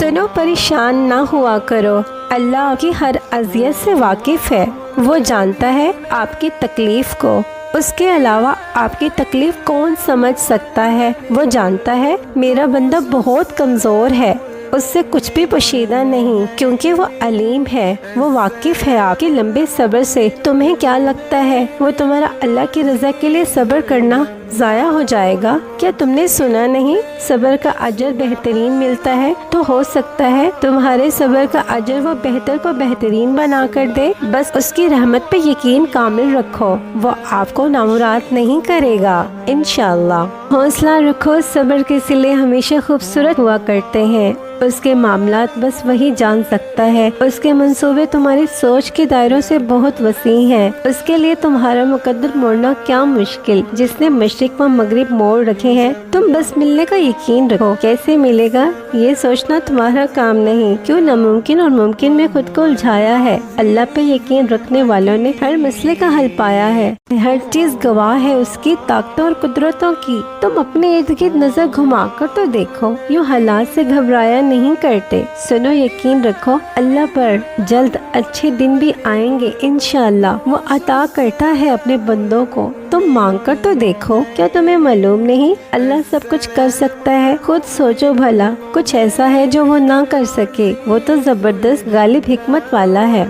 सुनो, परेशान ना हुआ करो, अल्लाह आपकी हर अज़ियत से वाकिफ़ है। वो जानता है आपकी तकलीफ़ को, उसके अलावा आपकी तकलीफ़ कौन समझ सकता है। वो जानता है मेरा बंदा बहुत कमज़ोर है, उससे कुछ भी पोशीदा नहीं, क्योंकि वो अलीम है। वो वाकिफ़ है आपके लंबे सब्र से। तुम्हें क्या लगता है वो तुम्हारा अल्लाह की रज़ा के लिए सब्र करना ज़ाया हो जाएगा? क्या तुमने सुना नहीं, सब्र का अजर बेहतरीन मिलता है? तो हो सकता है तुम्हारे सब्र का अजर वो बेहतर को बेहतरीन बना कर दे। बस उसकी रहमत पे यकीन कामिल रखो, वो आपको नामुराद नहीं करेगा इंशाअल्लाह। हौसला रखो, सब्र के सिले हमेशा खूबसूरत हुआ करते हैं। उसके मामलात बस वही जान सकता है। उसके मंसूबे तुम्हारी सोच के दायरों से बहुत वसी हैं। उसके लिए तुम्हारा मुकद्दर मोड़ना क्या मुश्किल, जिसने मशरिक व मगरिब मोड़ रखे हैं। तुम बस मिलने का यकीन रखो। कैसे मिलेगा ये सोचना तुम्हारा काम नहीं। क्यों नामुमकिन और मुमकिन में खुद को उलझाया है। अल्लाह पे यकीन रखने वालों ने हर मसले का हल पाया है। हर चीज गवाह है उसकी ताकतों और कुदरतों की। तुम अपने इर्द गिर्द नजर घुमा कर तो देखो, यूँ हालात से घबराया नहीं करते। सुनो, यकीन रखो अल्लाह पर, जल्द अच्छे दिन भी आएंगे इंशाअल्लाह। वो अता करता है अपने बंदों को। तुम मांग कर तो देखो, क्या तुम्हें मालूम नहीं अल्लाह सब कुछ कर सकता है। खुद सोचो भला, कुछ ऐसा है जो वो ना कर सके। वो तो जबरदस्त गालिब हिकमत वाला है।